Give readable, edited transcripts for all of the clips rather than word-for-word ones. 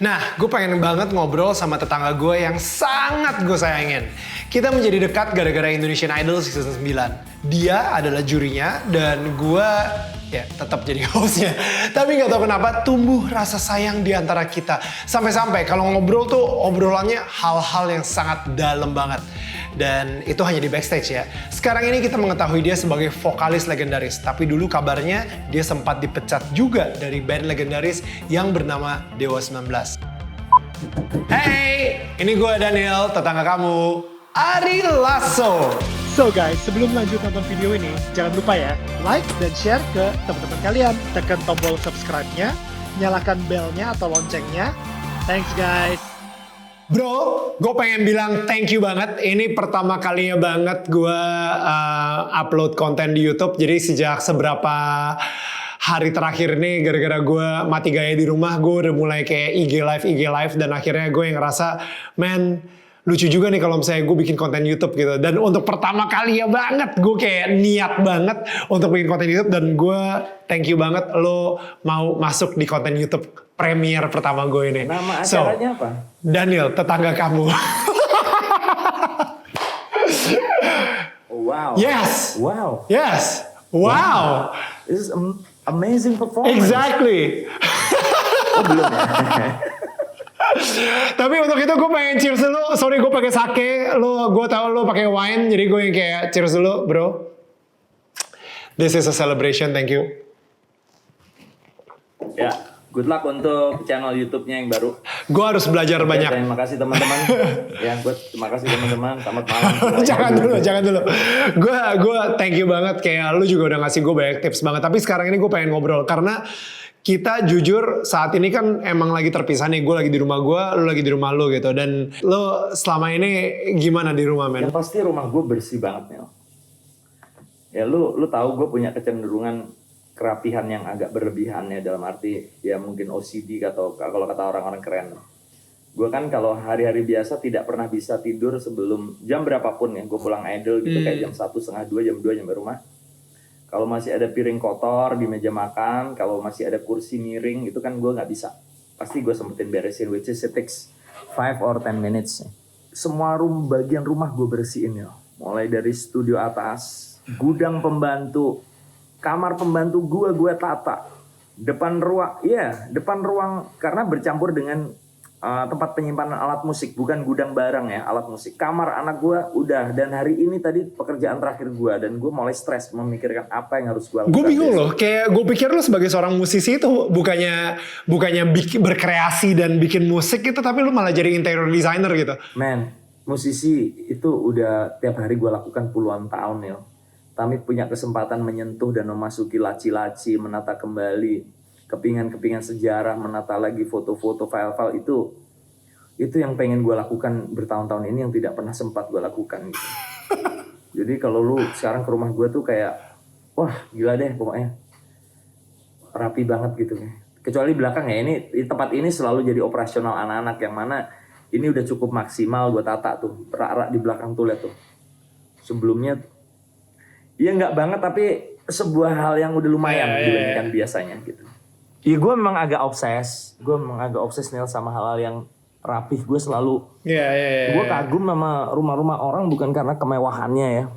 Nah, gue pengen banget ngobrol sama tetangga gue yang sangat gue sayangin. Kita menjadi dekat gara-gara Indonesian Idol season 9. Dia adalah jurinya dan gue ya tetap jadi hostnya. Tapi nggak tahu kenapa tumbuh rasa sayang di antara kita. Sampai-sampai kalau ngobrol tuh obrolannya hal-hal yang sangat dalam banget. Dan itu hanya di backstage ya. Sekarang ini kita mengetahui dia sebagai vokalis legendaris. Tapi dulu kabarnya dia sempat dipecat juga dari band legendaris yang bernama Dewa 19. Hey, ini gue Daniel, tetangga kamu, Ari Lasso. So guys, sebelum lanjut nonton video ini, jangan lupa ya, like dan share ke teman-teman kalian. Tekan tombol subscribe-nya, nyalakan bell-nya atau loncengnya. Thanks guys. Bro, gue pengen bilang thank you banget. Ini pertama kalinya banget gue upload konten di YouTube. Jadi sejak seberapa hari terakhir ini gara-gara gue mati gaya di rumah, gue udah mulai kayak IG live dan akhirnya gue yang ngerasa, man, lucu juga nih kalau misalnya gue bikin konten YouTube gitu. Dan untuk pertama kali ya banget gue kayak niat banget untuk bikin konten YouTube dan gue thank you banget lo mau masuk di konten YouTube premier pertama gue ini. Nama acaranya apa? Daniel, tetangga kamu. Wow. Yes. Wow. Yes. Wow. This is amazing performance. Exactly. Oh, belum ya? Tapi untuk itu gue pengen cheers dulu. Sorry gue pakai sake. Gue tahu lo pakai wine. Jadi gue yang kayak cheers dulu, bro. This is a celebration. Thank you. Ya, good luck untuk channel YouTube-nya yang baru. Gue harus belajar banyak. Terima kasih teman-teman. Ya, terima kasih teman-teman. Selamat malam. jangan dulu. Gue thank you banget. Kayak lu juga udah ngasih gue banyak tips banget. Tapi sekarang ini gue pengen ngobrol karena kita jujur saat ini kan emang lagi terpisah nih. Gue lagi di rumah gue, lu lagi di rumah lu gitu. Dan lu selama ini gimana di rumah, men? Yang pasti rumah gue bersih banget, Nel. Ya, lu tahu gue punya kecenderungan kerapihan yang agak berlebihan ya, dalam arti ya mungkin OCD atau kalau kata orang-orang keren. Gue kan kalau hari-hari biasa tidak pernah bisa tidur sebelum jam berapapun ya. Gue pulang idol gitu kayak jam 1, setengah 2, jam 2 nyampe rumah. Kalau masih ada piring kotor di meja makan, kalau masih ada kursi miring, itu kan gue nggak bisa. Pasti gue sempetin beresin, which is it takes 5 or 10 minutes. Semua bagian rumah gue bersihin ya. Mulai dari studio atas, gudang pembantu, kamar pembantu gue tata. Depan ruang karena bercampur dengan tempat penyimpanan alat musik, bukan gudang barang ya, alat musik. Kamar anak gue udah, dan hari ini tadi pekerjaan terakhir gue, dan gue mulai stres memikirkan apa yang harus gue lakukan. Gue bingung loh, kayak gue pikir lo sebagai seorang musisi itu bukannya berkreasi dan bikin musik gitu, tapi lo malah jadi interior designer gitu. Man, musisi itu udah tiap hari gue lakukan puluhan tahun ya. Kami punya kesempatan menyentuh dan memasuki laci-laci, menata kembali kepingan-kepingan sejarah, menata lagi foto-foto, file-file itu yang pengen gue lakukan bertahun-tahun ini yang tidak pernah sempat gue lakukan gitu. Jadi kalau lu sekarang ke rumah gue tuh kayak, wah gila deh pokoknya, rapi banget gitu. Kecuali belakang ya, ini di tempat ini selalu jadi operasional anak-anak, yang mana ini udah cukup maksimal gue tata tuh, rak-rak di belakang tuh lihat tuh. Sebelumnya, ya nggak banget tapi sebuah hal yang udah lumayan dibandingkan biasanya gitu. Iya, gue memang agak obses Neil sama hal-hal yang rapih. Gue selalu, gue kagum sama rumah-rumah orang bukan karena kemewahannya ya,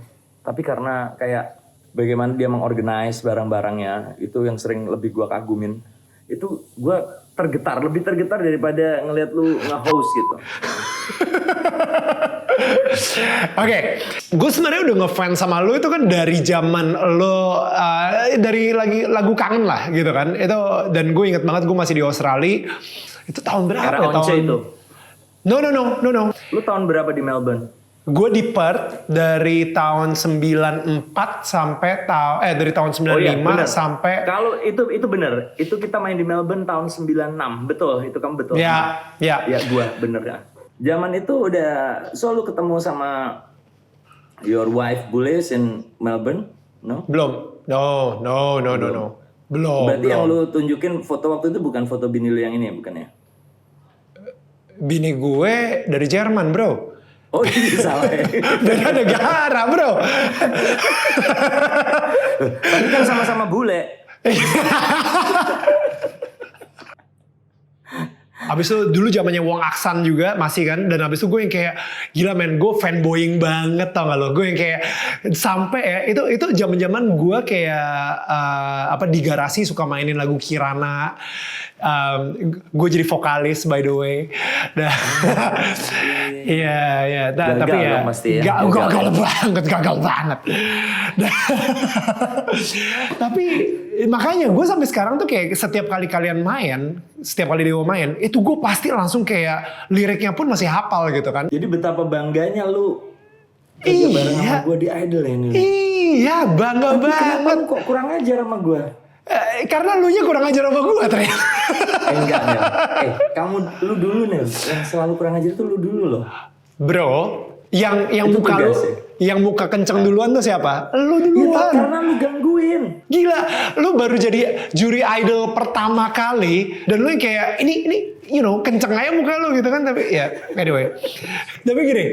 tapi karena kayak bagaimana dia mengorganize barang-barangnya. Itu yang sering lebih gue kagumin. Itu gue lebih tergetar daripada ngelihat lu nge-host gitu. Oke, gue sebenarnya udah ngefans sama lo itu kan dari zaman lo dari lagu kangen lah gitu kan. Itu dan gue inget banget gue masih di Australia. Itu tahun berapa? Era Once itu. No. Lu tahun berapa di Melbourne? Gue di Perth dari tahun 94 sampai dari tahun 95 sampai. Kalau itu benar. Itu kita main di Melbourne tahun 96. Betul, itu kamu betul. Ya. Ya, gue bener ya. Zaman itu udah selalu ketemu sama your wife Bulis in Melbourne, no? Belum. No. Belum. Berarti yang lu tunjukin foto waktu itu bukan foto bini lu yang ini ya, bukan ya? Bini gue dari Jerman, bro. Oh iya, salah ya. Beda negara, bro. Tapi kan sama-sama bule. Abis itu dulu zamannya Wong Aksan juga masih kan, dan abis itu gue yang kayak gila men, gue fanboying banget tau gak lo, gue yang kayak sampai ya itu zaman gue kayak di garasi suka mainin lagu Kirana, gue jadi vokalis by the way, iya tapi ya gagal banget. Tapi makanya gue sampai sekarang tuh kayak setiap kali Dewa main, itu gue pasti langsung kayak liriknya pun masih hafal gitu kan. Jadi betapa bangganya lu kerja bareng sama gue di Idol ini. Iya, bangga banget. Kok kurang ajar sama gue? Karena lu nya kurang ajar sama gue ternyata. Enggak Nel. Lu dulu Nel. Yang selalu kurang ajar tuh lu dulu loh. Bro, yang muka lu, yang muka kenceng duluan tuh siapa? Lu duluan. Ya, karena lu gangguin. Gila, lu baru jadi juri Idol pertama kali dan lu yang kayak ini kenceng aja muka lu gitu kan, tapi ya anyway. Tapi gini,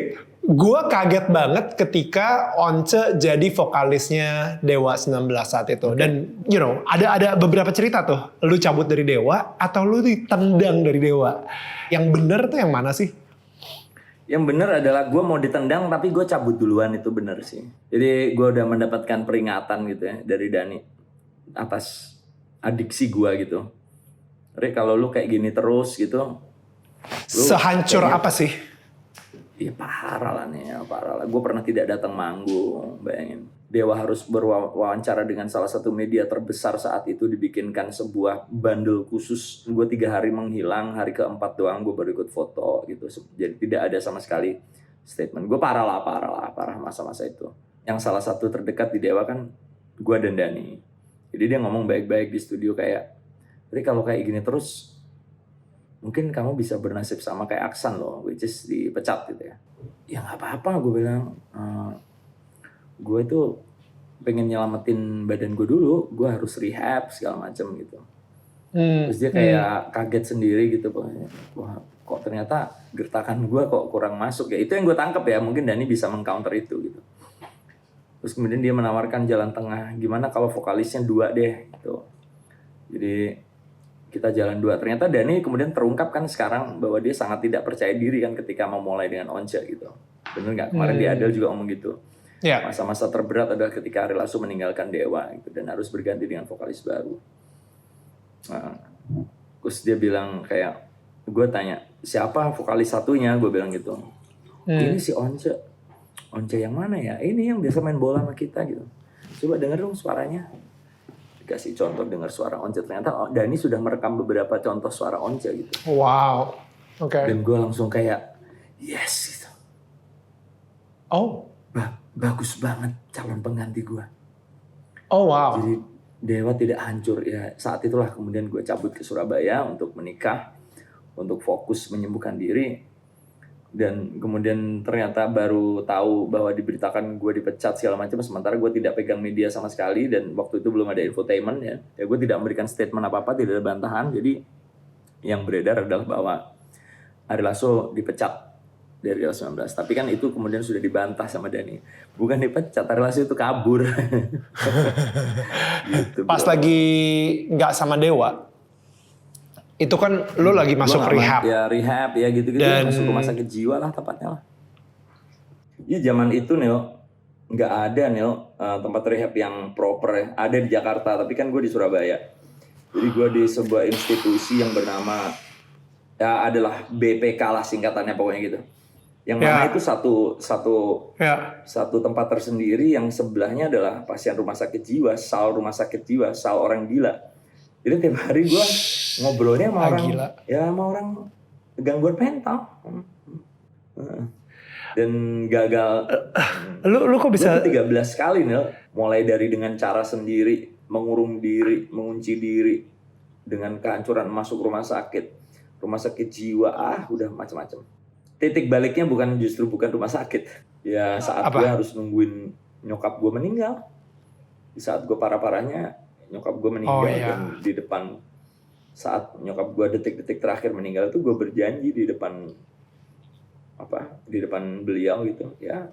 gue kaget banget ketika Once jadi vokalisnya Dewa 19 saat itu. Dan ada beberapa cerita tuh, lu cabut dari Dewa atau lu ditendang dari Dewa. Yang bener tuh yang mana sih? Yang bener adalah gue mau ditendang tapi gue cabut duluan, itu bener sih. Jadi gue udah mendapatkan peringatan gitu ya dari Dani atas adiksi gue gitu. Rick, kalau lu kayak gini terus gitu, sehancur apa sih? Iya parah lah. Gue pernah tidak datang manggung, bayangin. Dewa harus berwawancara dengan salah satu media terbesar saat itu, dibikinkan sebuah bundle khusus. Gue 3 hari menghilang, hari keempat doang gue baru ikut foto gitu. Jadi tidak ada sama sekali statement. Gue parah masa-masa itu. Yang salah satu terdekat di Dewa kan gue dan Dani. Jadi dia ngomong baik-baik di studio kayak, "Tapi kalau kayak gini terus, mungkin kamu bisa bernasib sama kayak Aksan loh, which is dipecat gitu ya." Ya nggak apa-apa, gue bilang. Gue tuh pengen nyelamatin badan gue dulu, gue harus rehab segala macam gitu. Terus dia kayak kaget sendiri gitu, wah kok ternyata gertakan gue kok kurang masuk ya. Itu yang gue tangkap ya, mungkin Dani bisa mengcounter itu gitu. Terus kemudian dia menawarkan jalan tengah, gimana kalau vokalisnya 2 deh gitu. Jadi kita jalan 2. Ternyata Dani kemudian terungkap kan sekarang bahwa dia sangat tidak percaya diri kan ketika mau mulai dengan Once gitu. Bener nggak? Kemarin di Adel juga ngomong gitu. Yeah. Masa-masa terberat adalah ketika Ari Lasso meninggalkan Dewa gitu, dan harus berganti dengan vokalis baru. Nah, terus dia bilang kayak, gue tanya siapa vokalis satunya, gue bilang gitu. Ini si Once yang mana ya? Ini yang biasa main bola sama kita gitu. Coba denger dong suaranya. Dikasih contoh dengar suara Once. Ternyata Dani sudah merekam beberapa contoh suara Once gitu. Wow. Oke. Dan gue langsung kayak yes gitu. Oh. Bagus banget calon pengganti gue. Oh wow. Jadi Dewa tidak hancur ya. Saat itulah kemudian gue cabut ke Surabaya untuk menikah, untuk fokus menyembuhkan diri. Dan kemudian ternyata baru tahu bahwa diberitakan gue dipecat segala macam, sementara gue tidak pegang media sama sekali, dan waktu itu belum ada infotainment ya. Gue tidak memberikan statement apa-apa, tidak ada bantahan. Jadi yang beredar adalah bahwa Ari Lasso dipecat dari Dewa 19. Tapi kan itu kemudian sudah dibantah sama Dani. Bukan dipecat, Ari Lasso itu kabur. Gitu, pas lagi nggak sama Dewa, itu kan lu lagi masuk rehab. Ya rehab ya gitu-gitu. Dan masuk rumah sakit jiwa lah tepatnya lah. Ya zaman itu Nel, nggak ada Nel tempat rehab yang proper ya. Ada di Jakarta, tapi kan gue di Surabaya. Jadi gue di sebuah institusi yang bernama, ya adalah BPK lah singkatannya pokoknya gitu. Yang mana itu satu tempat tersendiri yang sebelahnya adalah pasien rumah sakit jiwa, sal rumah sakit jiwa, sal orang gila. Jadi tiap hari gue ngobrolnya sama orang, gila. Ya sama orang gangguan mental. Dan gagal. Lu kok bisa? 13 kali nih, mulai dari dengan cara sendiri, mengurung diri, mengunci diri, dengan kehancuran masuk rumah sakit jiwa, udah macam-macam. Titik baliknya justru bukan rumah sakit. Ya saat gue harus nungguin nyokap gue meninggal. Di saat gue parah-parahnya, nyokap gue meninggal. Dan di depan, saat nyokap gue detik-detik terakhir meninggal itu, gue berjanji di depan beliau gitu ya,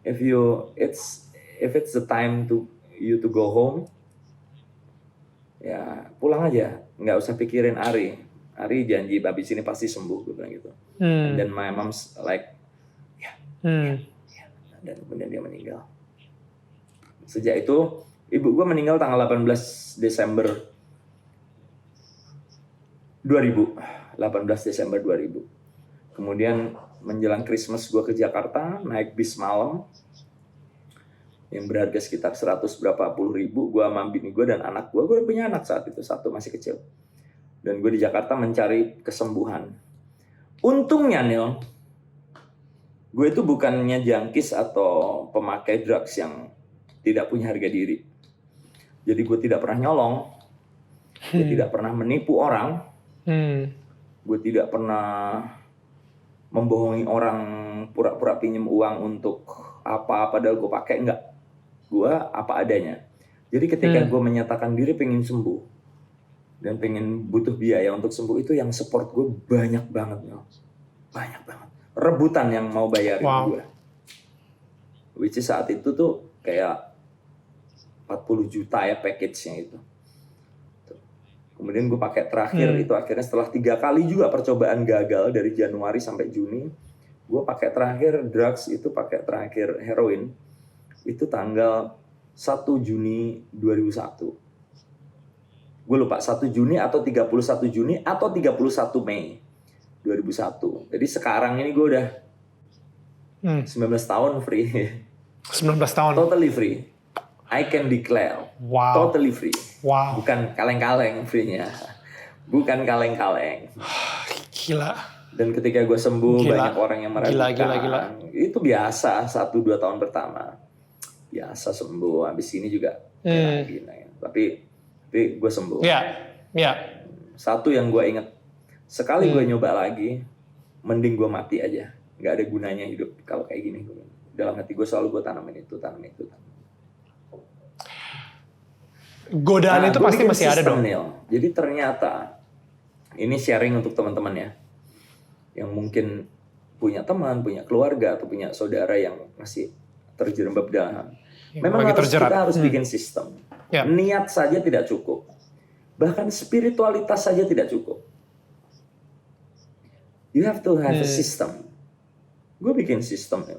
if it's the time to you to go home, ya pulang aja, nggak usah pikirin Ari, Ari janji habis ini pasti sembuh, gue bilang gitu. And then my mom's like, ya. Dan kemudian dia meninggal. Sejak itu, ibu gue meninggal tanggal 18 Desember 2000. 18 Desember 2000. Kemudian menjelang Christmas gue ke Jakarta, naik bis malam yang berharga sekitar 100 berapa puluh ribu. Gue sama bini gue dan anak gue punya anak saat itu, satu masih kecil. Dan gue di Jakarta mencari kesembuhan. Untungnya Neil, gue itu bukannya jangkis atau pemakai drugs yang tidak punya harga diri. Jadi gue tidak pernah nyolong, gue tidak pernah menipu orang, gue tidak pernah membohongi orang, pura-pura pinjam uang untuk apa, padahal gue pakai, enggak. Gue apa adanya. Jadi ketika gue menyatakan diri pengen sembuh, dan pengen butuh biaya untuk sembuh, itu yang support gue banyak banget. Banyak banget. Rebutan yang mau bayarin gue. Which is saat itu tuh kayak 40 juta ya package-nya itu. Kemudian gue pakai terakhir itu akhirnya setelah 3 kali juga percobaan gagal dari Januari sampai Juni. Gue pakai terakhir drugs itu, pakai terakhir heroin. Itu tanggal 1 Juni 2001. Gue lupa 1 Juni atau 31 Juni atau 31 Mei 2001. Jadi sekarang ini gue udah 19 tahun free. 19 tahun. Totally free. I can declare. Totally free. Bukan kaleng-kaleng free-nya. Bukan kaleng-kaleng. Gila. Dan ketika gue sembuh, banyak orang yang meragukan. Gila. Itu biasa 1-2 tahun pertama. Biasa sembuh. Habis ini juga lagi. Tapi gue sembuh. Iya. Satu yang gue inget, sekali gue nyoba lagi, mending gue mati aja. Gak ada gunanya hidup kalau kayak gini. Dalam hati gue selalu gue tanamin itu. Godaan itu pasti masih ada dong. Jadi ternyata, ini sharing untuk teman-teman ya, yang mungkin punya teman, punya keluarga, atau punya saudara yang masih terjerembab dalam. Memang kita harus bikin sistem. Niat saja tidak cukup. Bahkan spiritualitas saja tidak cukup. You have to have a system. Gue bikin sistem.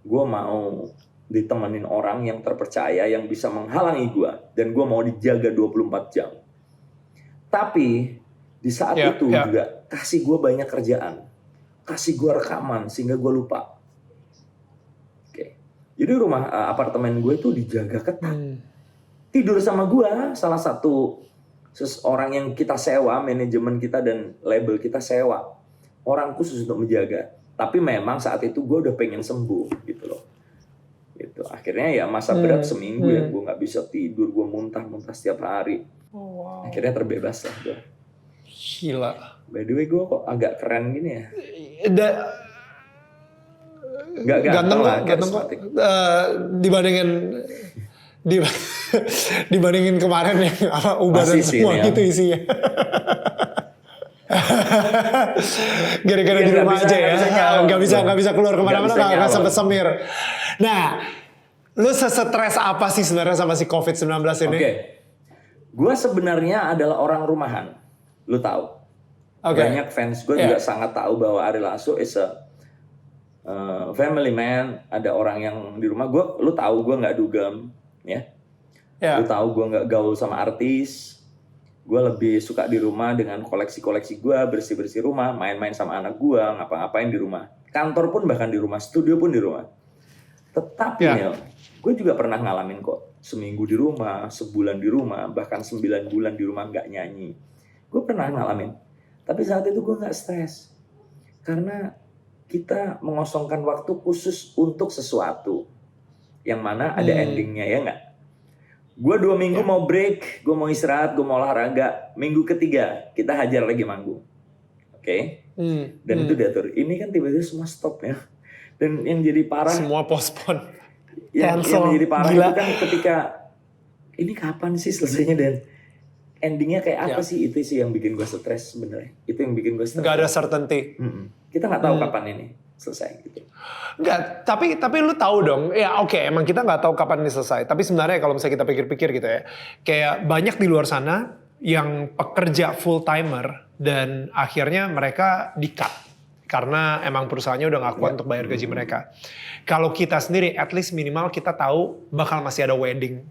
Gue mau ditemenin orang yang terpercaya, yang bisa menghalangi gue. Dan gue mau dijaga 24 jam. Tapi di saat itu juga kasih gue banyak kerjaan. Kasih gue rekaman sehingga gue lupa. Jadi rumah apartemen gue itu dijaga ketat. Tidur sama gue, salah satu seseorang yang kita sewa, manajemen kita dan label kita sewa. Orang khusus untuk menjaga. Tapi memang saat itu gue udah pengen sembuh gitu loh. Gitu. Akhirnya ya masa berat seminggu ya gue gak bisa tidur, gue muntah-muntah setiap hari. Akhirnya terbebas lah gue. Gila. By the way gue kok agak keren gini ya. Gak ganteng lah, kok. Dibandingin kemarin yang ubah dan semua gitu isinya. Gara-gara di rumah aja ya. Gak bisa keluar kemana-mana, gak sempet semir. Nah, lu sestress apa sih sebenarnya sama si COVID-19 ini? Gue sebenarnya adalah orang rumahan. Lu tahu. Banyak fans gue juga sangat tahu bahwa Ari Lasso is a family man. Ada orang yang di rumah gue, lu tahu gue nggak dugem, ya. Lu tahu gue nggak gaul sama artis. Gue lebih suka di rumah dengan koleksi-koleksi gue, bersih-bersih rumah, main-main sama anak gue, ngapa-ngapain di rumah. Kantor pun bahkan di rumah, studio pun di rumah. Tetapi gue juga pernah ngalamin kok. Seminggu di rumah, sebulan di rumah, bahkan 9 bulan di rumah nggak nyanyi. Gue pernah ngalamin. Tapi saat itu gue nggak stres. Karena kita mengosongkan waktu khusus untuk sesuatu. Yang mana ada endingnya, ya nggak? Gue 2 minggu mau break, gue mau istirahat, gue mau olahraga. Minggu ketiga, kita hajar lagi manggung. Oke? Dan itu diatur. Ini kan tiba-tiba semua stop ya. Dan yang jadi parah... Semua postpone. Yang jadi parah itu kan ketika... Ini kapan sih selesainya dan... Endingnya kayak apa sih? Itu sih yang bikin gue stres sebenarnya. Itu yang bikin gue stres. Gak ada certainty. Kita nggak tahu kapan ini selesai gitu. Enggak, tapi lu tahu dong. Ya oke, emang kita nggak tahu kapan ini selesai. Tapi sebenarnya kalau misalnya kita pikir-pikir gitu ya, kayak banyak di luar sana yang pekerja full timer dan akhirnya mereka di-cut karena emang perusahaannya udah gak kuat untuk bayar gaji mereka. Kalau kita sendiri, at least minimal kita tahu bakal masih ada wedding.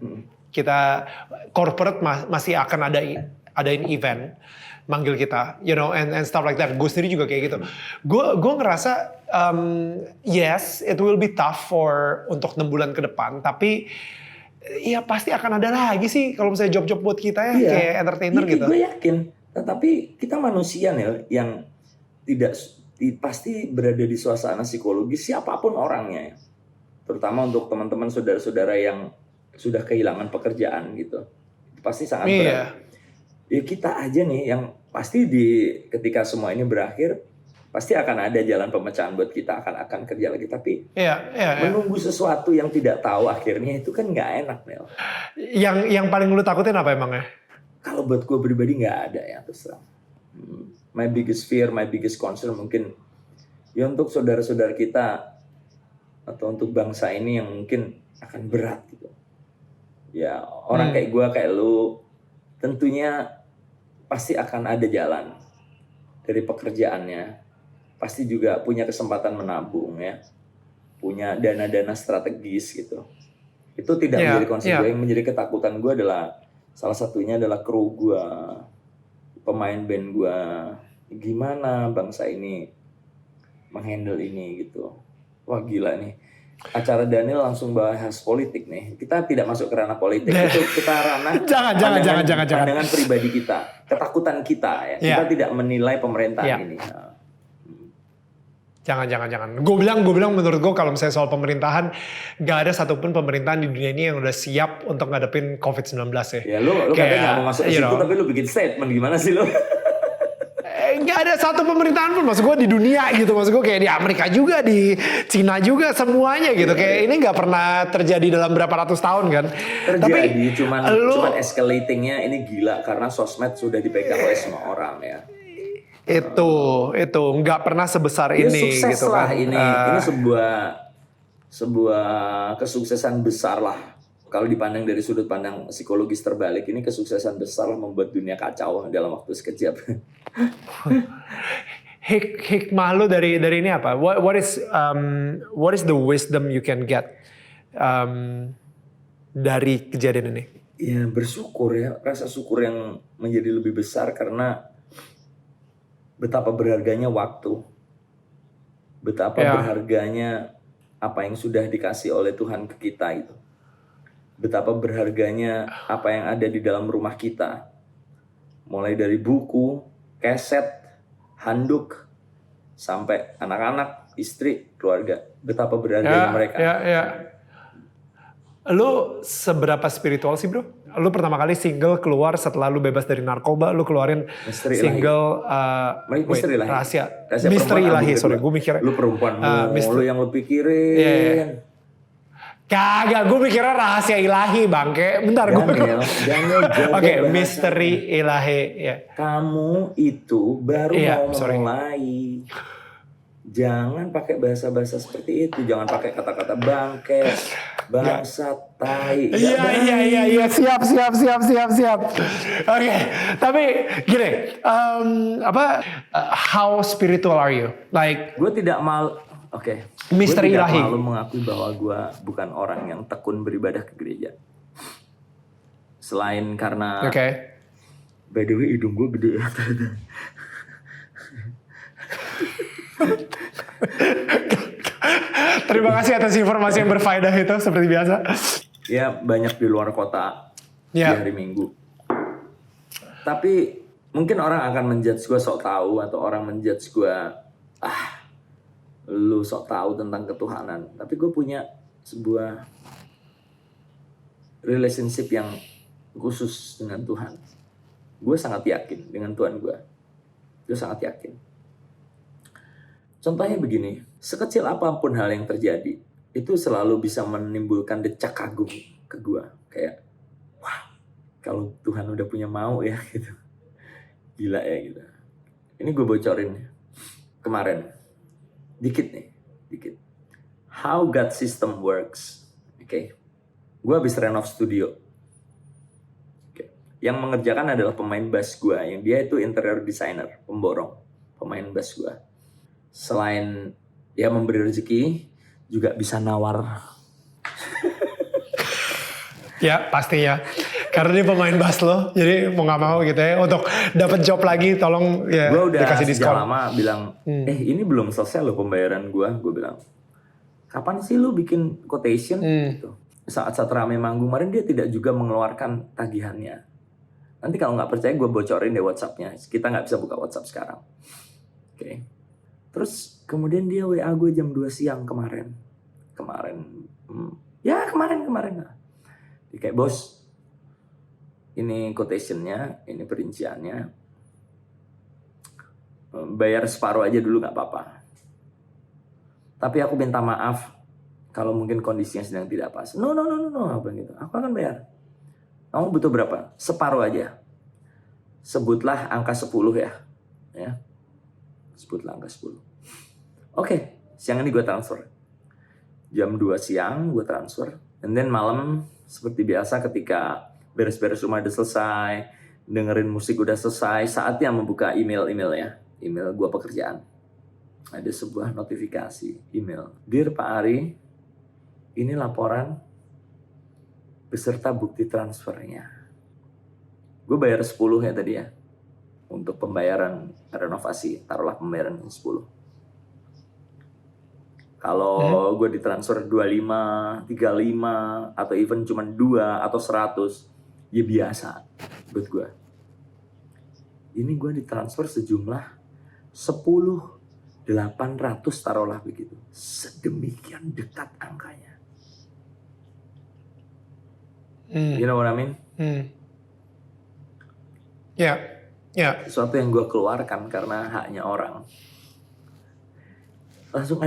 Kita corporate masih akan adain event, manggil kita, you know, and stuff like that. Gue sendiri juga kayak gitu. Gue ngerasa yes, it will be tough untuk 6 bulan ke depan, tapi ya pasti akan ada lagi sih kalau misalnya job-job buat kita ya, kayak entertainer gitu. Gue yakin, tetapi kita manusia nih yang tidak pasti berada di suasana psikologis siapapun orangnya ya. Terutama untuk teman-teman saudara-saudara yang sudah kehilangan pekerjaan gitu. Pasti sangat berat. Ya kita aja nih yang pasti ketika semua ini berakhir pasti akan ada jalan pemecahan buat kita, akan kerja lagi, tapi menunggu sesuatu yang tidak tahu akhirnya itu kan nggak enak, Nel. Yang paling lu takutin apa emangnya? Kalau buat gue pribadi nggak ada ya, terus terang. My biggest fear, my biggest concern mungkin ya untuk saudara-saudara kita atau untuk bangsa ini yang mungkin akan berat gitu. Ya orang kayak gue, kayak lu, tentunya pasti akan ada jalan dari pekerjaannya. Pasti juga punya kesempatan menabung ya, punya dana-dana strategis gitu. Itu tidak menjadi concern gue. Yang menjadi ketakutan gue adalah salah satunya adalah kru gue, pemain band gue. Gimana bangsa ini menghandle ini gitu. Wah gila nih, acara Daniel langsung bahas politik nih. Kita tidak masuk ke ranah politik, itu kita ranah jangan pandangan pribadi kita, ketakutan kita ya. Kita tidak menilai pemerintahan ini. Jangan. Gue bilang menurut gue kalau misalnya soal pemerintahan, gak ada satupun pemerintahan di dunia ini yang udah siap untuk ngadepin COVID-19 ya. Ya lu katanya gak mau masuk ke situ, tapi lu bikin statement, gimana sih lu? Gak ada satu pemerintahan pun, maksud gue di dunia gitu, maksud gue kayak di Amerika juga, di Cina juga, semuanya gitu. Kayak ini gak pernah terjadi dalam berapa ratus tahun kan. Terjadi, cuman escalatingnya ini gila karena sosmed sudah dipegang oleh semua orang ya. Itu nggak pernah sebesar ini sukses gitu lah kan. Ini sebuah kesuksesan besar lah. Kalau dipandang dari sudut pandang psikologis terbalik, ini kesuksesan besar lah, membuat dunia kacau dalam waktu sekejap. Hikmah lu dari ini apa? What is the wisdom you can get dari kejadian ini? Ya bersyukur ya, rasa syukur yang menjadi lebih besar karena betapa berharganya waktu, betapa berharganya apa yang sudah dikasih oleh Tuhan ke kita itu, betapa berharganya apa yang ada di dalam rumah kita, mulai dari buku, keset, handuk, sampai anak-anak, istri, keluarga, betapa berharganya mereka. Lu seberapa spiritual sih bro? Lu pertama kali single keluar setelah lu bebas dari narkoba, lu keluarin single Misteri Ilahi. Rahasia Misteri Ilahi, sorry gue mikirnya. Lu perempuan lu yang lu pikirin. Kagak, gue mikirnya Rahasia Ilahi bangke. Bentar gue. Oke, Misteri Ilahi. Kamu itu baru mau mulai. Jangan pakai bahasa-bahasa seperti itu. Jangan pakai kata-kata bangke, bangsa, tai. Iya. Siap. Oke, tapi gini, how spiritual are you? Like, gue tidak malu. Oke. Misteri Ilahi. Gue tidak malu mengakui bahwa gue bukan orang yang tekun beribadah ke gereja. Selain karena, by the way hidung gue gede. Terima kasih atas informasi yang berfaedah itu seperti biasa. Ya banyak di luar kota di hari Minggu. Tapi mungkin orang akan menjudge gue sok tahu, atau orang menjudge gue lu sok tahu tentang ketuhanan. Tapi gue punya sebuah relationship yang khusus dengan Tuhan. Gue sangat yakin dengan Tuhan gue. Gue sangat yakin. Contohnya begini, sekecil apapun hal yang terjadi, itu selalu bisa menimbulkan decak kagum ke gue. Kayak, wah, kalau Tuhan udah punya mau ya gitu. Gila ya gitu. Ini gue bocorin kemarin. Dikit. How God system works. Oke. Gue habis renov studio. Yang mengerjakan adalah pemain bass gue, yang dia itu interior designer, pemborong, pemain bass gue. Selain dia memberi rezeki, juga bisa nawar. Ya pastinya. Karena dia pemain bass lo, jadi mau nggak mau gitu ya. Untuk dapat job lagi, tolong ya Gue udah dikasih sejak diskon. lama bilang, ini belum selesai loh pembayaran gue. Gue bilang, kapan sih lu bikin quotation? Gitu. Saat rame manggung kemarin dia tidak juga mengeluarkan tagihannya. Nanti kalau nggak percaya gue bocorin deh WhatsApp-nya. Kita nggak bisa buka WhatsApp sekarang. Oke. Terus kemudian dia WA gue jam 2 siang kemarin. Kemarin. Nah. Dia kayak, bos, ini quotation-nya, ini perinciannya. Bayar separuh aja dulu nggak apa-apa. Tapi aku minta maaf kalau mungkin kondisinya sedang tidak pas. No, apa gitu. Aku akan bayar. Kamu butuh berapa? Separuh aja. Sebutlah angka 10 ya. Sebutlah angka 10. Oke, siang ini gue transfer. Jam 2 siang gue transfer. And then malam seperti biasa ketika beres-beres rumah udah selesai, dengerin musik udah selesai, saatnya membuka email ya. Email gue pekerjaan. Ada sebuah notifikasi email. Dear Pak Ari, ini laporan beserta bukti transfernya. Gue bayar 10 ya tadi ya. Untuk pembayaran renovasi, taruhlah pembayaran 10. Kalau gue ditransfer 25, 35, atau even cuma 2 atau 100, ya biasa buat gue. Ini gue ditransfer sejumlah 10.800 taruhlah begitu. Sedemikian dekat angkanya. You know what I mean? Ya. Sesuatu yang gue keluarkan karena haknya orang. Langsung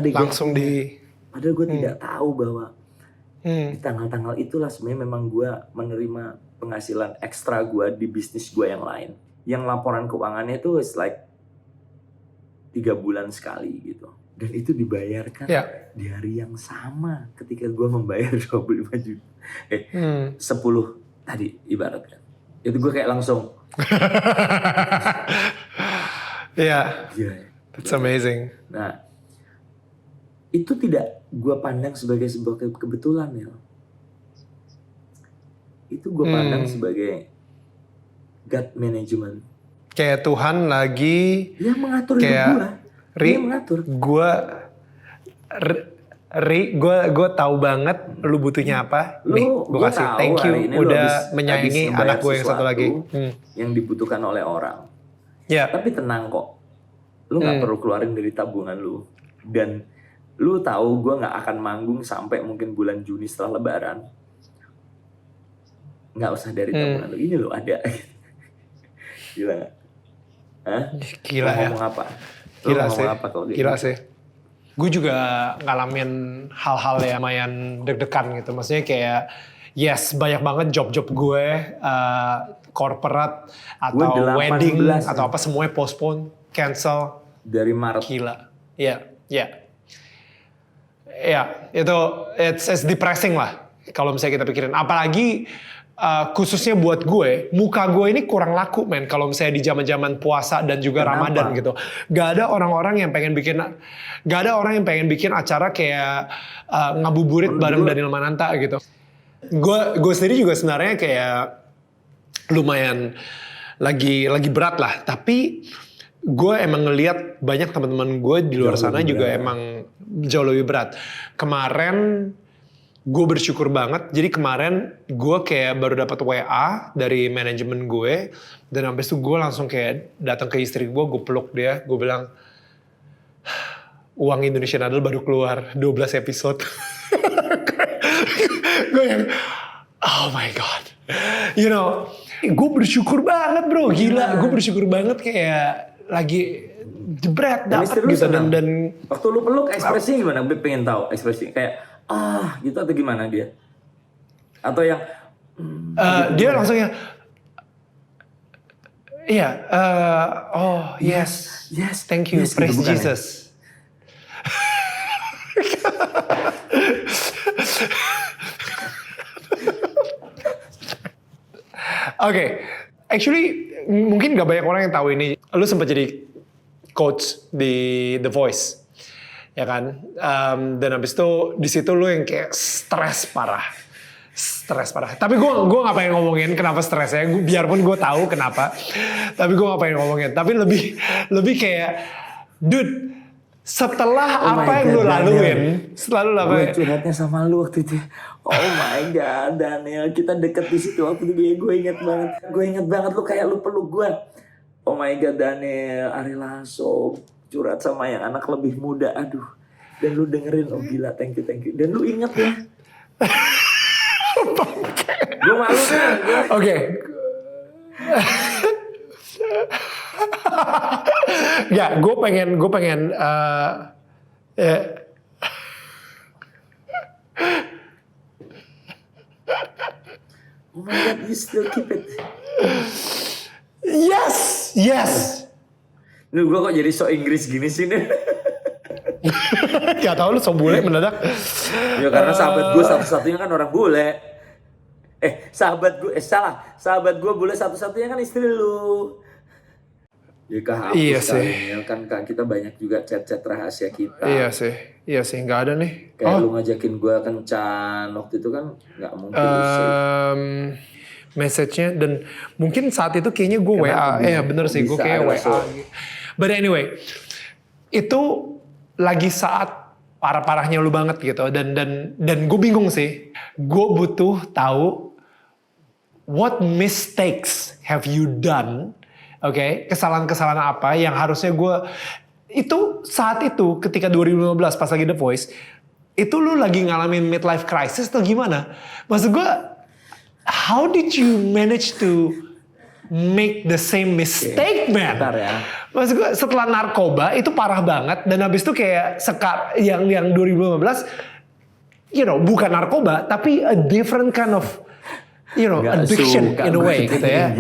di... Padahal gue tidak tahu bahwa di tanggal-tanggal itulah sebenarnya memang gue menerima penghasilan ekstra gue di bisnis gue yang lain. Yang laporan keuangannya itu is like 3 bulan sekali gitu. Dan itu dibayarkan di hari yang sama ketika gue membayar 25 juta. 10 tadi ibaratkan. Itu gue kayak langsung. That's amazing. Nah, itu tidak gue pandang sebagai sebuah kebetulan ya. Itu gue pandang sebagai God management. Kayak Tuhan lagi Dia mengatur hidup gue. Dia mengatur. Gue tahu banget lu butuhnya apa. Nih, gue kasih thank you udah menyayangi anak gue yang satu lagi. Yang dibutuhkan oleh orang. Ya. Tapi tenang kok. Lu gak perlu keluarin dari tabungan lu. Dan lu tahu gue gak akan manggung sampai mungkin bulan Juni setelah Lebaran. Gak usah dari tabungan lu. Ini lu ada. Gila gak? Hah? Gila ya. Ngomong apa? Gila sih. Apa kalau gila sih. Gue juga ngalamin hal-hal yang lumayan deg-degan gitu. Maksudnya kayak yes banyak banget job-job gue corporate atau wedding atau apa semuanya postpone, cancel dari Maret. Gila. Iya. Itu it's depressing lah kalau misalnya kita pikirin. Apalagi khususnya buat gue, muka gue ini kurang laku men kalau misalnya di zaman-zaman puasa dan juga Ramadan gitu. Gak ada orang yang pengen bikin acara kayak ngabuburit bareng Daniel Mananta gitu. Gue sendiri juga sebenarnya kayak lumayan lagi berat lah, tapi gue emang ngelihat banyak teman-teman gue di luar sana juga emang jauh lebih berat. Kemarin gue bersyukur banget. Jadi kemarin gue kayak baru dapat WA dari manajemen gue. Dan habis itu gue langsung kayak datang ke istri gue peluk dia. Gue bilang, uang Indonesian Idol baru keluar 12 episode. Gue yang, oh my God. You know, gue bersyukur banget bro, gila. Gue bersyukur banget kayak lagi jebret dapet gitu. Dan waktu lu peluk ekspresinya gimana? Gue pengen tahu ekspresi kayak gitu atau gimana dia? Atau yang dia langsung yang yes, thank you, yes, praise gitu, Jesus. Oke, Actually, mungkin gak banyak orang yang tahu ini. Lu sempat jadi coach di The Voice, ya kan? Dan habis itu di situ lu yang kayak stres parah. Tapi gue nggak pengen ngomongin kenapa stresnya. Biarpun gue tahu kenapa, tapi gue nggak pengen ngomongin. Tapi lebih kayak, dude, setelah apa yang lu laluin, selalu gue curhatnya sama lu waktu itu. Oh my god, Daniel, kita deket di situ waktu itu. Gue inget banget lu kayak lu peluk gue. Oh my god, Daniel, Ari Lasso curhat sama yang anak lebih muda. Aduh, dan lu dengerin, oh gila, thank you. Dan lu inget ya. Gue malu kan. Oke. Ya, gue pengen. Oh my god, you still keep it. Yes. Lu gue kok jadi so Inggris gini sih nih. Gak tau lu so bule mendadak. Ya karena sahabat gue satu-satunya kan orang bule. Sahabat gue bule satu-satunya kan istri lu. Ya kehapus Iya sih. Kan kita banyak juga chat-chat rahasia kita. Iya sih, nggak ada nih. Kayak lu ngajakin gue kencan waktu itu kan nggak mungkin. Message-nya dan mungkin saat itu kayaknya gue WA. Bener sih, gue kayak WA. But anyway, itu lagi saat parah-parahnya lu banget gitu. Dan gue bingung sih. Gue butuh tahu what mistakes have you done. Oke, kesalahan-kesalahan apa yang harusnya gue itu saat itu ketika 2015 pas lagi The Voice itu lu lagi ngalamin midlife crisis atau gimana? Maksud gue, how did you manage to make the same mistake, man? Bentar ya. Maksud gue setelah narkoba itu parah banget dan habis itu kayak yang 2015, bukan narkoba tapi a different kind of, addiction in a way gitu ya.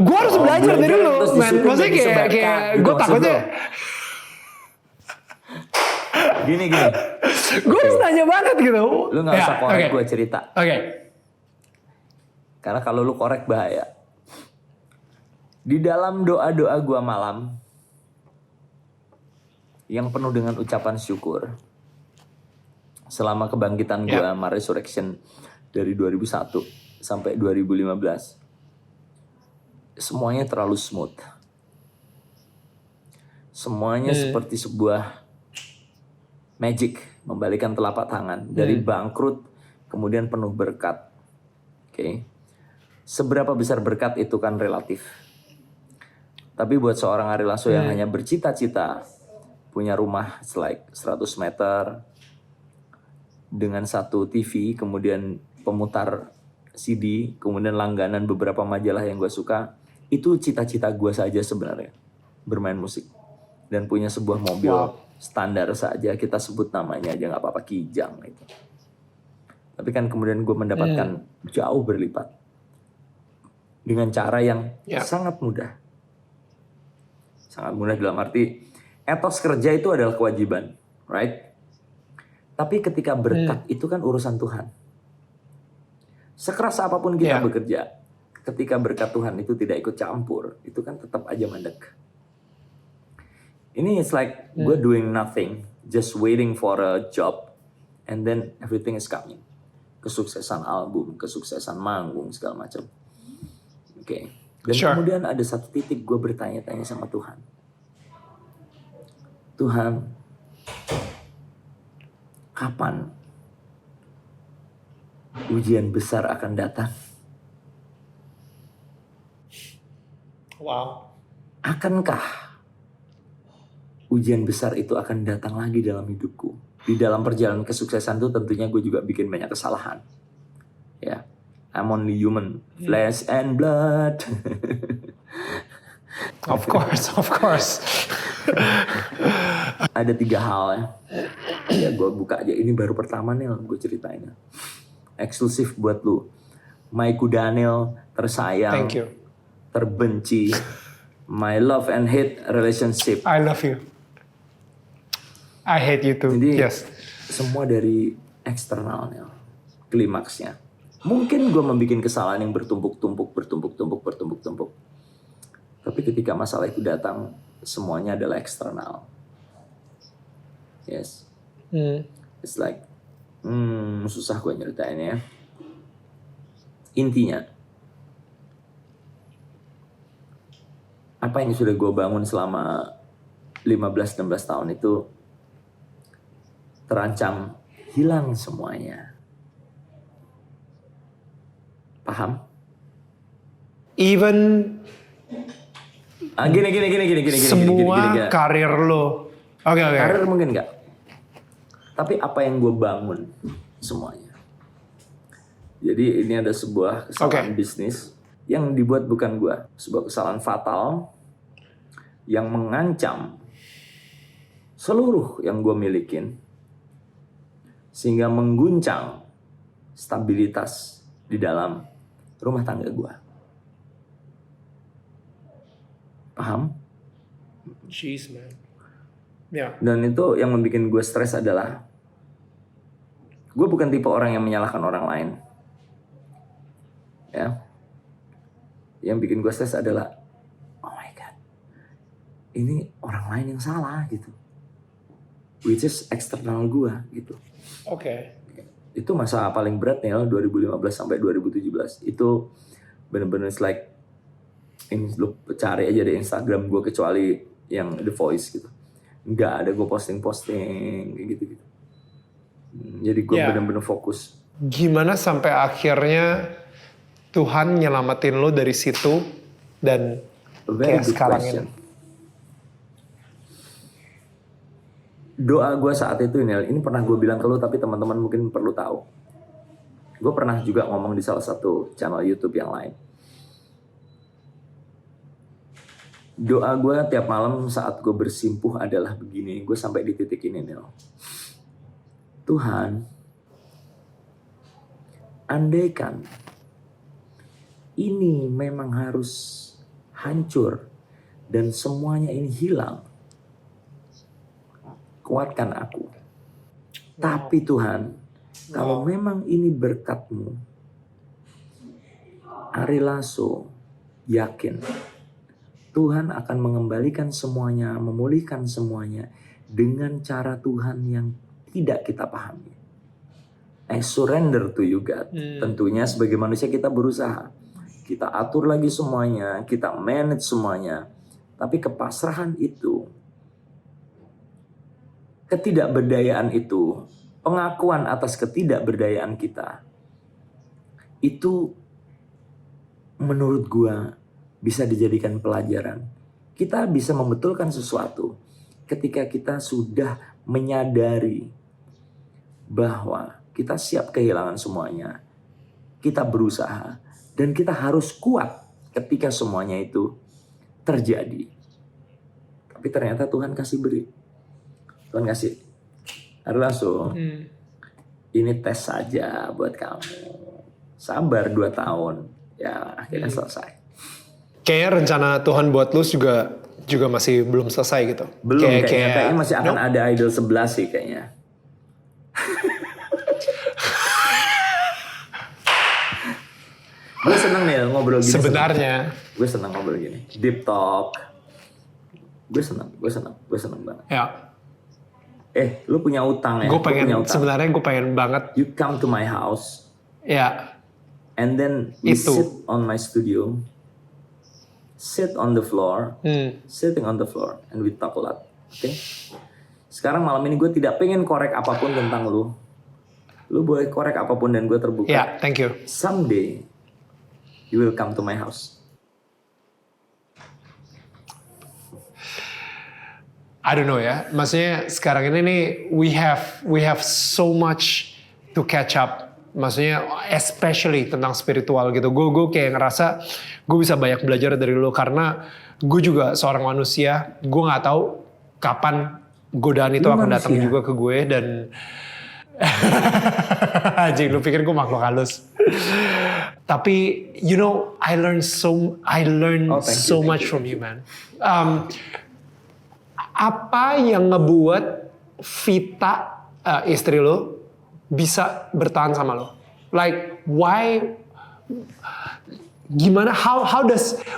Gue harus belajar dari lu, man. Maksudnya kayak gue takutnya. Gini. Gue harus nanya banget gitu. Lu gak usah korek gue cerita. Oke. Karena kalau lu korek bahaya. Di dalam doa-doa gue malam, yang penuh dengan ucapan syukur, selama kebangkitan gue sama Resurrection dari 2001 sampai 2015, semuanya terlalu smooth. Semuanya seperti sebuah magic, membalikan telapak tangan dari bangkrut kemudian penuh berkat. Oke. Seberapa besar berkat itu kan relatif. Tapi buat seorang Ari Lasso yang hanya bercita-cita punya rumah like 100 meter dengan satu TV, kemudian pemutar CD, kemudian langganan beberapa majalah yang gue suka, itu cita-cita gue saja sebenarnya, bermain musik dan punya sebuah mobil standar saja, kita sebut namanya aja nggak apa-apa, Kijang itu. Tapi kan kemudian gue mendapatkan jauh berlipat dengan cara yang sangat mudah dalam arti etos kerja itu adalah kewajiban, right? Tapi ketika berkat itu kan urusan Tuhan. Sekeras apapun kita bekerja, ketika berkat Tuhan itu tidak ikut campur, itu kan tetap aja mandek. Ini it's like gue doing nothing, just waiting for a job, and then everything is coming. Kesuksesan album, kesuksesan manggung, segala macam. Oke. Dan kemudian ada satu titik gue bertanya-tanya sama Tuhan. Tuhan, kapan ujian besar akan datang? Wow. Akankah ujian besar itu akan datang lagi dalam hidupku? Di dalam perjalanan kesuksesan itu tentunya gue juga bikin banyak kesalahan. Ya, I'm only human, flesh and blood. Of course. Ada 3 hal ya. Ya gue buka aja, ini baru pertama nih gue ceritain. Eksklusif buat lu. Maiku Daniel tersayang. Thank you. Terbenci. My love and hate relationship. I love you. I hate you too. Jadi yes. semua dari eksternalnya. Klimaksnya. Mungkin gue membuat kesalahan yang bertumpuk-tumpuk. Tapi ketika masalah itu datang, semuanya adalah eksternal. Yes. It's like, susah gue nyeritainnya. Intinya, apa yang sudah gue bangun selama 15-16 tahun itu terancam hilang semuanya. Paham? Even Gini. semua karir lo. Oke. Karir mungkin enggak. Tapi apa yang gue bangun semuanya. Jadi ini ada sebuah kesalahan bisnis yang dibuat bukan gue. Sebuah kesalahan fatal yang mengancam seluruh yang gue milikin. Sehingga mengguncang stabilitas di dalam rumah tangga gue. Paham? Jeez, man. Ya. Dan itu yang membuat gue stres adalah gue bukan tipe orang yang menyalahkan orang lain. Ya. Yang bikin gue stres adalah oh my god. Ini orang lain yang salah gitu. Which is eksternal gue gitu. Oke. Itu masa paling berat nih 2015 sampai 2017. Itu bener-bener like ini lu cari aja di Instagram gue kecuali yang The Voice gitu. Nggak ada gue posting kayak gitu. Jadi gue bener-bener fokus. Gimana sampai akhirnya Tuhan nyelamatin lo dari situ dan Very kayak good sekarang question. ini? Doa gue saat itu ini pernah gue bilang ke lu tapi teman-teman mungkin perlu tahu. Gue pernah juga ngomong di salah satu channel YouTube yang lain. Doa gue tiap malam saat gue bersimpuh adalah begini. Gue sampai di titik ini Nil. Tuhan, andaikan ini memang harus hancur dan semuanya ini hilang, kuatkan aku. Tapi Tuhan, kalau memang ini berkat-Mu, Ari Lasso yakin Tuhan akan mengembalikan semuanya, memulihkan semuanya dengan cara Tuhan yang tidak kita pahami. I surrender to you God. Tentunya sebagai manusia kita berusaha. Kita atur lagi semuanya, kita manage semuanya. Tapi kepasrahan itu, ketidakberdayaan itu, pengakuan atas ketidakberdayaan kita, itu menurut gua bisa dijadikan pelajaran. Kita bisa membetulkan sesuatu ketika kita sudah menyadari bahwa kita siap kehilangan semuanya. Kita berusaha dan kita harus kuat ketika semuanya itu terjadi. Tapi ternyata Tuhan kasih beri. Tuhan kasih, Arlaso, ini tes saja buat kamu. Sabar 2 tahun, ya akhirnya selesai. Kayaknya rencana Tuhan buat lu juga masih belum selesai gitu. Belum, kayaknya masih akan ada idol 11 sih kayaknya. Gue seneng nih ngobrol gini. Sebenarnya. Gue seneng ngobrol gini. Deep talk. Gue seneng banget. Ya. Lu punya utang ya? Sebenarnya gue pengen banget. You come to my house. Ya. And then we sit on my studio. Sit on the floor. Sitting on the floor. And we talk a lot. Oke? Sekarang malam ini gue tidak pengen korek apapun tentang lu. Lu boleh korek apapun dan gue terbuka. Ya, thank you. Someday, you will come to my house. I don't know ya. Maksudnya sekarang ini nih we have so much to catch up. Maksudnya especially tentang spiritual gitu. Gue kayak ngerasa gue bisa banyak belajar dari lo karena gue juga seorang manusia. Gue nggak tahu kapan godaan itu akan datang juga ke gue dan anjing, lu pikir gue makhluk halus. Tapi you know I learned so much from you man. Apa yang ngebuat Vita istri lo bisa bertahan sama lo? Like why? Gimana?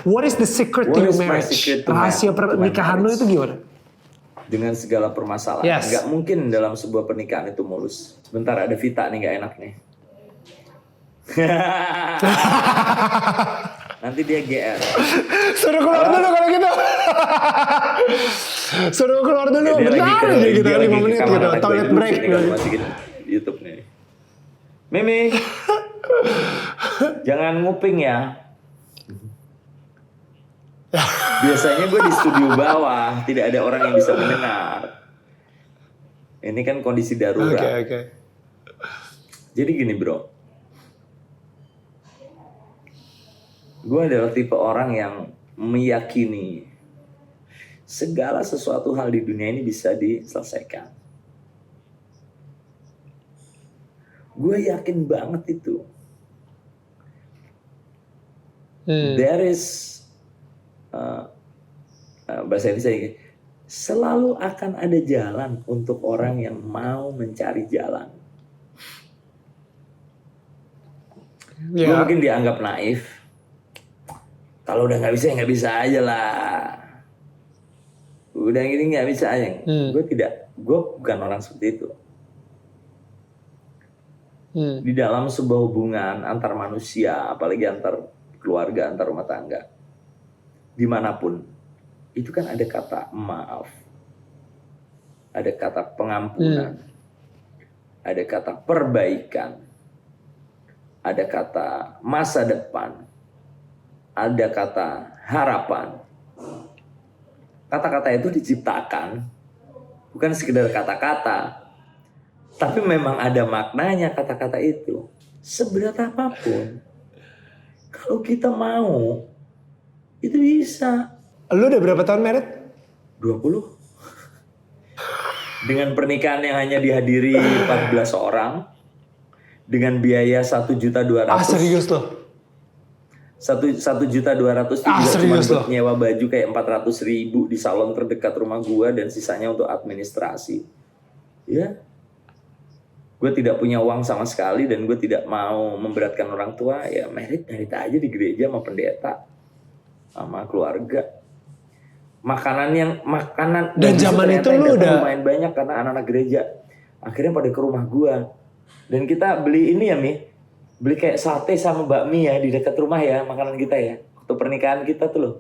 What is the secret to What your is my marriage? secret to Rahasia my pernikahan lu marriage? itu gimana? Dengan segala permasalahan. Yes. Nggak mungkin dalam sebuah pernikahan itu mulus. Sebentar ada Vita nih nggak enak nih. Nanti dia GR. Suruh keluar dulu kalau gitu. Suruh keluar dulu. Dia lagi Bentar ke, aja gitu, dia 5 lagi ke menit kamar gitu. anak gue Toilet dulu, break. sini kalau masukin YouTube nih. Mimi, jangan nguping ya. Biasanya gue di studio bawah, tidak ada orang yang bisa mendengar. Ini kan kondisi darurat. Oke. Jadi gini bro, gue adalah tipe orang yang meyakini segala sesuatu hal di dunia ini bisa diselesaikan. Gue yakin banget itu. There is bahasa Indonesia, selalu akan ada jalan untuk orang yang mau mencari jalan. Gue mungkin dianggap naif. Kalau udah nggak bisa, nggak bisa aja lah. Udah gini nggak bisa aja. Gue bukan orang seperti itu. Di dalam sebuah hubungan antar manusia, apalagi antar keluarga, antar rumah tangga, dimanapun, itu kan ada kata maaf, ada kata pengampunan, ada kata perbaikan, ada kata masa depan, ada kata harapan. Kata-kata itu diciptakan bukan sekedar kata-kata, tapi memang ada maknanya kata-kata itu. Seberat apapun, kalau kita mau, itu bisa. Lu udah berapa tahun married? 20. Dengan pernikahan yang hanya dihadiri 14 orang, dengan biaya 1.200.000. Ah serius loh? 1.200.000 itu juga cuma buat nyewa baju kayak 400.000 di salon terdekat rumah gua, dan sisanya untuk administrasi. Ya, gue tidak punya uang sama sekali dan gue tidak mau memberatkan orang tua. Ya merit aja di gereja sama pendeta, sama keluarga. Makanan dan zaman itu lu udah lumayan banyak karena anak-anak gereja akhirnya pada ke rumah gua, dan kita beli ini ya beli kayak sate sama bakmi ya di dekat rumah ya, makanan kita ya waktu pernikahan kita tuh loh,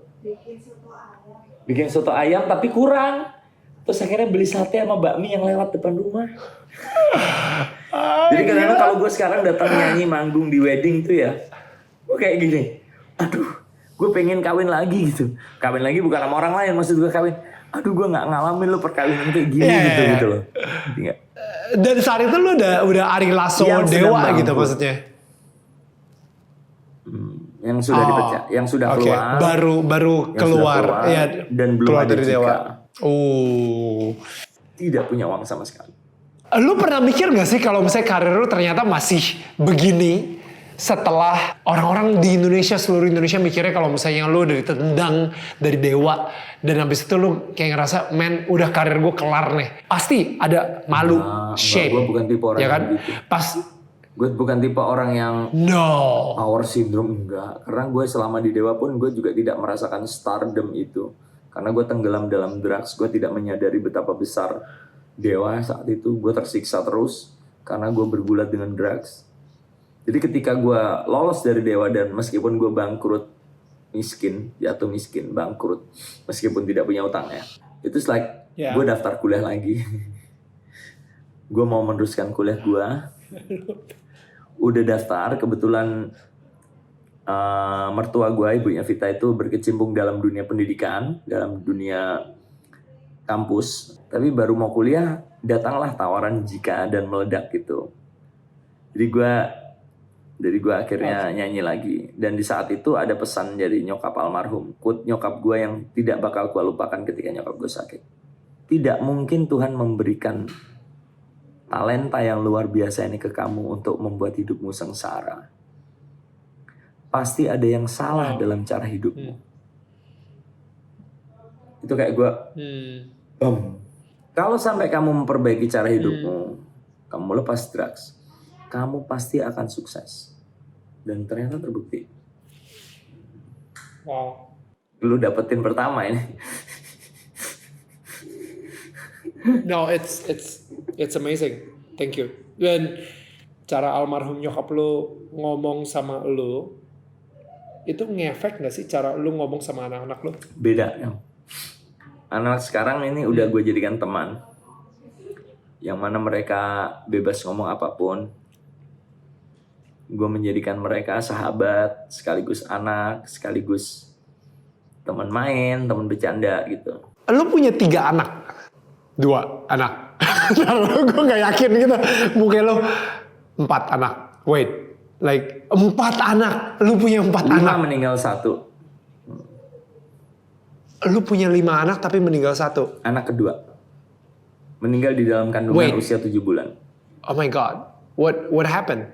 bikin soto ayam tapi kurang, terus akhirnya beli sate sama bakmi yang lewat depan rumah. Jadi kadang-kadang kalau gue sekarang datang nyanyi manggung di wedding tuh ya, gue kayak gini, aduh gue pengen kawin lagi gitu. Kawin lagi bukan sama orang lain, maksud gue kawin. Aduh gue gak ngalamin lo perkawinan kayak gini gitu loh. Dan saat itu lu udah Ari Lasso dewa gitu maksudnya? Yang sudah dipecah, yang sudah keluar. Baru keluar ya, dan belum keluar ada dari dewa. Tidak punya uang sama sekali. Lu pernah mikir gak sih kalau misalnya karir lu ternyata masih begini setelah orang-orang di Indonesia, seluruh Indonesia mikirnya kalau misalnya lu udah ditendang dari dewa, dan habis itu lu kayak ngerasa, men udah karir gue kelar nih. Pasti ada malu, shame. Gue bukan tipe orang ya kan? yang gitu. Pas Gue bukan tipe orang yang power syndrome, enggak. Karena gue selama di dewa pun gue juga tidak merasakan stardom itu. Karena gue tenggelam dalam drugs, gue tidak menyadari betapa besar dewa saat itu. Gue tersiksa terus karena gue bergulat dengan drugs. Jadi ketika gue lolos dari dewa dan meskipun gue bangkrut, jatuh miskin, bangkrut, meskipun tidak punya utang ya, itu like gue daftar kuliah lagi. Gue mau meneruskan kuliah gue. Udah daftar, kebetulan mertua gue, ibunya Vita itu berkecimpung dalam dunia pendidikan, dalam dunia kampus. Tapi baru mau kuliah, datanglah tawaran Jika dan meledak gitu. Jadi gue akhirnya nyanyi lagi. Dan di saat itu ada pesan dari nyokap almarhum. Quote nyokap gue yang tidak bakal gue lupakan ketika nyokap gue sakit. Tidak mungkin Tuhan memberikan talenta yang luar biasa ini ke kamu untuk membuat hidupmu sengsara. Pasti ada yang salah dalam cara hidupmu. Itu kayak gue, Kalau sampai kamu memperbaiki cara hidupmu, kamu lepas drugs, kamu pasti akan sukses. Dan ternyata terbukti. Wow. Lu dapetin pertama ini. No, it's amazing. Thank you. Dan cara almarhum nyokap lu ngomong sama lu itu ngefek gak sih cara lu ngomong sama anak-anak lu? Beda. Anak sekarang ini udah gue jadikan teman. Yang mana mereka bebas ngomong apapun. Gue menjadikan mereka sahabat, sekaligus anak, sekaligus teman main, teman bercanda gitu. Lu punya 3 anak? 2 anak? Gue gak yakin gitu. Mungkin lu 4 anak. Wait, like 4 anak? Lu punya 4 5 anak? meninggal 1. Lu punya 5 anak tapi meninggal 1? Anak kedua meninggal di dalam kandungan usia 7 bulan. Oh my god. What happened?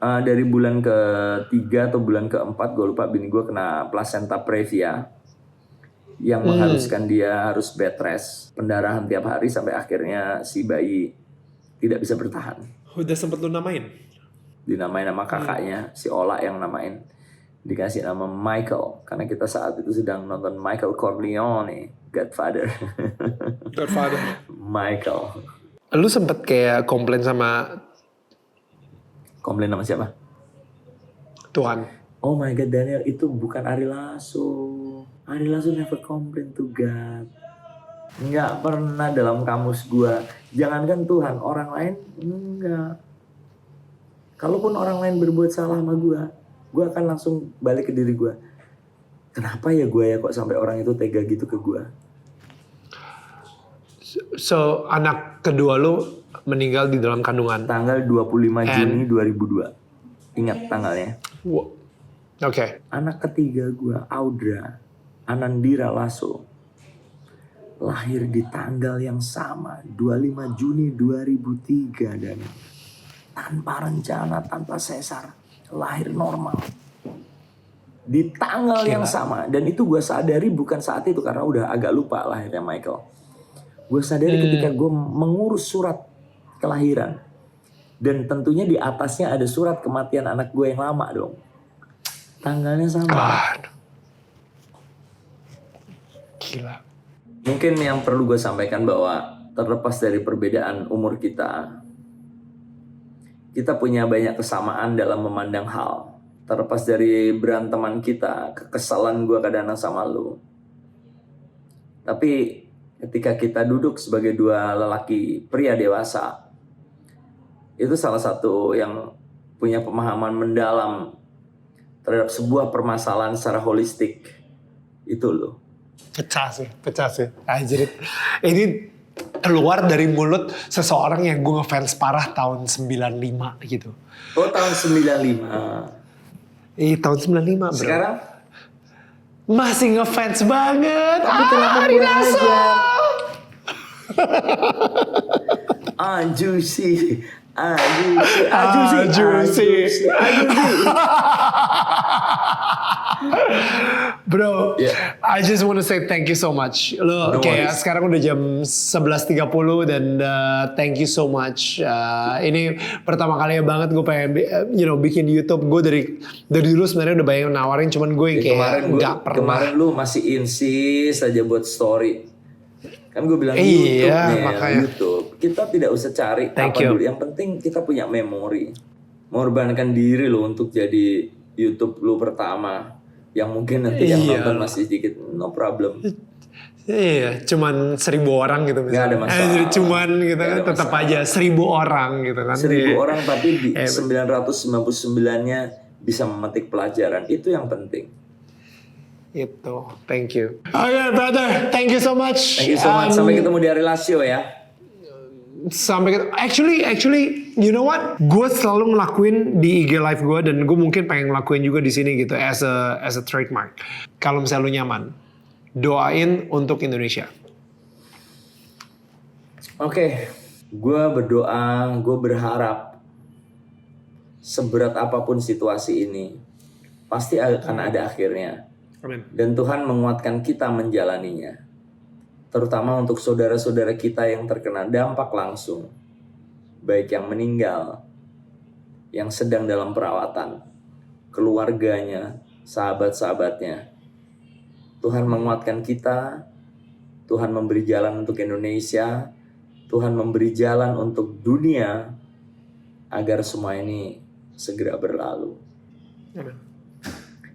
Dari bulan ke-3 atau bulan ke-4 gue lupa, bini gue kena placenta previa yang mengharuskan dia harus bed rest, pendarahan tiap hari sampai akhirnya si bayi tidak bisa bertahan. Udah sempet lu namain? Dinamain nama kakaknya, si Ola yang namain. Dikasih nama Michael karena kita saat itu sedang nonton Michael Corleone, Godfather. Godfather. Michael. Lu sempet kayak komplain sama siapa? Tuhan? Oh my god, Daniel, itu bukan Ari Lasso. Ari Lasso never complain to God. Nggak pernah dalam kamus gua. Jangankan Tuhan, orang lain enggak. Kalaupun orang lain berbuat salah sama gua akan langsung balik ke diri gua. Kenapa ya gua ya kok sampai orang itu tega gitu ke gua? So, anak kedua lu meninggal di dalam kandungan? Tanggal 25 Juni 2002. Ingat tanggalnya. Oke. Anak ketiga gua, Audra Anandira Lasso, lahir di tanggal yang sama, 25 Juni 2003, dan tanpa rencana, tanpa sesar, lahir normal di tanggal yang sama. Dan itu gue sadari bukan saat itu karena udah agak lupa lahirnya Michael. Gue sadari ketika gue mengurus surat kelahiran, dan tentunya di atasnya ada surat kematian anak gue yang lama dong. Tanggalnya sama. God. Gila. Mungkin yang perlu gue sampaikan bahwa terlepas dari perbedaan umur kita punya banyak kesamaan dalam memandang hal. Terlepas dari beranteman kita, kekesalan gue kadang sama lu. Tapi ketika kita duduk sebagai dua lelaki pria dewasa, itu salah satu yang punya pemahaman mendalam terhadap sebuah permasalahan secara holistik. Itu loh. Pecah sih. Anjir. Ini keluar dari mulut seseorang yang gue ngefans parah tahun 95 gitu. Oh, tahun 95. Tahun 95 bro. Sekarang? Masih ngefans banget. Tapi kenapa Ari kurang Lasso. aja? Juicy. Bro, Yeah. I just want to say thank you so much. Lo No kayak worries. sekarang udah jam 11.30 dan thank you so much. Ini pertama kalinya banget gue pengen bikin YouTube. Gue dari dulu sebenarnya udah banyak nawarin, cuman gue yang kayak nggak pernah. Kemarin lu masih insist aja buat story. Kan gue bilang Iya, YouTube nih, makanya. YouTube. Kita tidak usah cari Thank apa you. dulu. Yang penting kita punya memori. Mengorbankan diri lo untuk jadi YouTube lu pertama. Yang mungkin nanti yang Iya. nonton masih sedikit, no problem. Iya, cuman 1.000 orang gitu Nggak ada masalah. Cuman gitu Nggak kan, ada tetap masalah. aja 1.000 orang gitu kan. 1.000 Iya. orang tapi di 999-nya bisa memetik pelajaran. Itu yang penting. Itu, thank you. Okay, brother, thank you so much. Thank you so much. Sampai ketemu di Ari Lasso ya. Actually, you know what? Gue selalu ngelakuin di IG live gue, dan gue mungkin pengen ngelakuin juga di sini gitu as a trademark. Kalau misalnya lu nyaman, doain untuk Indonesia. Oke, gue berdoa, gue berharap seberat apapun situasi ini, pasti akan ada akhirnya. Amin. Dan Tuhan menguatkan kita menjalaninya. Terutama untuk saudara-saudara kita yang terkena dampak langsung. Baik yang meninggal yang sedang dalam perawatan, keluarganya, sahabat-sahabatnya. Tuhan menguatkan kita, Tuhan memberi jalan untuk Indonesia, Tuhan memberi jalan untuk dunia, agar semua ini segera berlalu. Amin.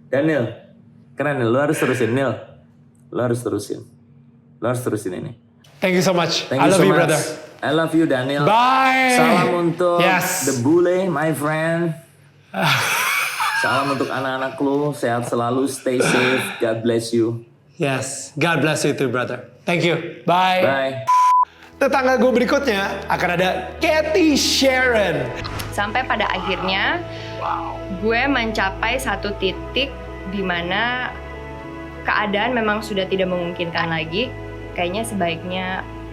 Daniel, keren Nil, lu harus terusin Nil. Lu harus terusin ini. Thank you so much. Thank I you love so you, much. brother. I love you, Daniel. Bye. Salam untuk Yes. The Bule, my friend. Salam untuk anak-anak lu, sehat selalu, stay safe, God bless you. Yes. God bless you too, brother. Thank you. Bye. Bye. Tetangga gue berikutnya akan ada Cathy Sharon. Sampai pada akhirnya gue mencapai satu titik di mana keadaan memang sudah tidak memungkinkan lagi. Kayaknya sebaiknya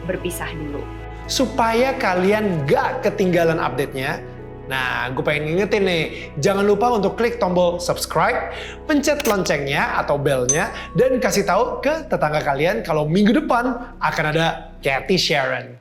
berpisah dulu. Supaya kalian gak ketinggalan update-nya, nah gue pengen ngingetin nih, jangan lupa untuk klik tombol subscribe, pencet loncengnya atau belnya, dan kasih tahu ke tetangga kalian kalau minggu depan akan ada Cathy Sharon.